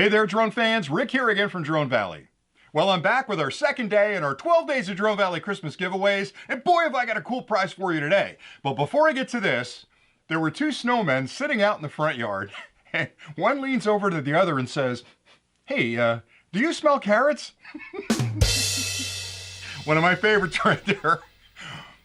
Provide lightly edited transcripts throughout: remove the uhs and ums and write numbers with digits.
Hey there, drone fans. Rick here again from Drone Valley. Well, I'm back with our second day in our 12 Days of Drone Valley Christmas giveaways, and boy, have I got a cool prize for you today. But before I get to this, there were two snowmen sitting out in the front yard, and one leans over to the other and says, "Hey, do you smell carrots?" One of my favorites right there.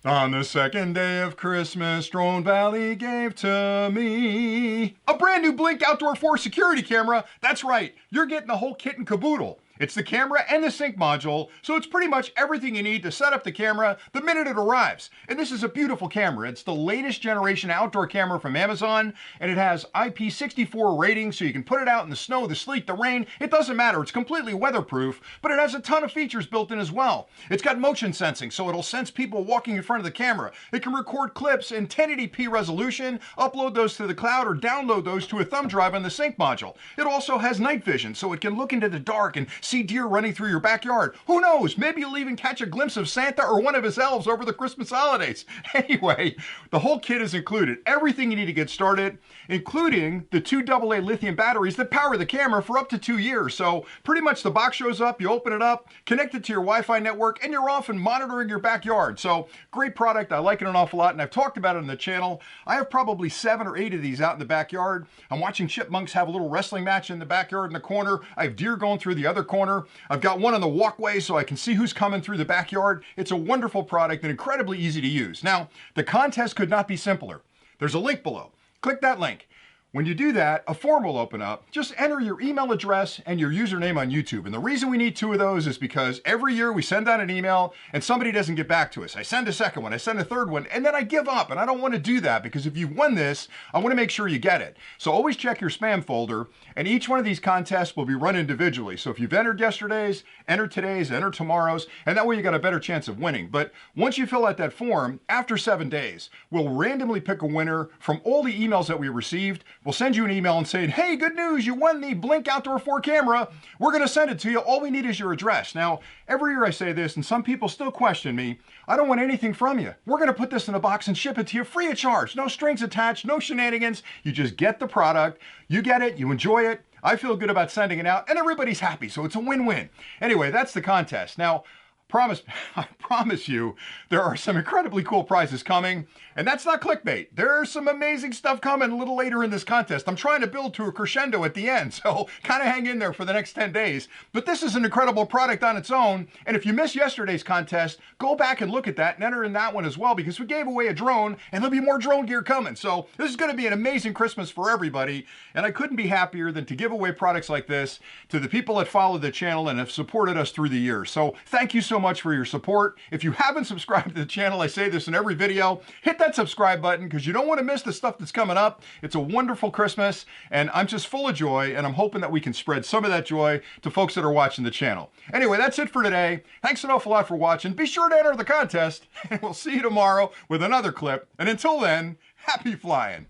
On the second day of Christmas, Drone Valley gave to me a brand new Blink Outdoor 4 security camera. That's right, you're getting the whole kit and caboodle. It's the camera and the sync module, so it's pretty much everything you need to set up the camera the minute it arrives. And this is a beautiful camera. It's the latest generation outdoor camera from Amazon, and it has IP64 rating, so you can put it out in the snow, the sleet, the rain. It doesn't matter. It's completely weatherproof, but it has a ton of features built in as well. It's got motion sensing, so it'll sense people walking in front of the camera. It can record clips in 1080p resolution, upload those to the cloud, or download those to a thumb drive on the sync module. It also has night vision, so it can look into the dark and see deer running through your backyard. Who knows? Maybe you'll even catch a glimpse of Santa or one of his elves over the Christmas holidays. Anyway, the whole kit is included. Everything you need to get started, including the two AA lithium batteries that power the camera for up to 2 years. So pretty much the box shows up, you open it up, connect it to your Wi-Fi network, and you're off and monitoring your backyard. So great product. I like it an awful lot, and I've talked about it on the channel. I have probably 7 or 8 of these out in the backyard. I'm watching chipmunks have a little wrestling match in the backyard in the corner. I have deer going through the other corner. I've got one on the walkway so I can see who's coming through the backyard. It's a wonderful product and incredibly easy to use. Now, the contest could not be simpler. There's a link below. Click that link. When you do that, a form will open up. Just enter your email address and your username on YouTube. And the reason we need 2 of those is because every year we send out an email and somebody doesn't get back to us. I send a second one, I send a third one, and then I give up. And I don't want to do that because if you've won this, I want to make sure you get it. So always check your spam folder, and each one of these contests will be run individually. So if you've entered yesterday's, enter today's, enter tomorrow's, and that way you got a better chance of winning. But once you fill out that form, after 7 days, we'll randomly pick a winner from all the emails that we received. We'll send you an email and saying, "Hey, good news, you won the Blink Outdoor 4 camera. We're going to send it to you. All we need is your address." Now, every year I say this, and some people still question me. I don't want anything from you. We're going to put this in a box and ship it to you free of charge. No strings attached, no shenanigans. You just get the product, you get it, you enjoy it. I feel good about sending it out, and everybody's happy, so it's a win-win. Anyway, that's the contest. Now, I promise you, there are some incredibly cool prizes coming, and that's not clickbait. There's some amazing stuff coming a little later in this contest. I'm trying to build to a crescendo at the end, so kind of hang in there for the next 10 days. But this is an incredible product on its own, and if you missed yesterday's contest, go back and look at that and enter in that one as well, because we gave away a drone, and there'll be more drone gear coming. So this is going to be an amazing Christmas for everybody, and I couldn't be happier than to give away products like this to the people that follow the channel and have supported us through the years. So thank you so much for your support. If you haven't subscribed to the channel, I say this in every video, hit that subscribe button because you don't want to miss the stuff that's coming up. It's a wonderful Christmas, and I'm just full of joy, and I'm hoping that we can spread some of that joy to folks that are watching the channel. Anyway, that's it for today. Thanks an awful lot for watching. Be sure to enter the contest, and we'll see you tomorrow with another clip. And until then, happy flying.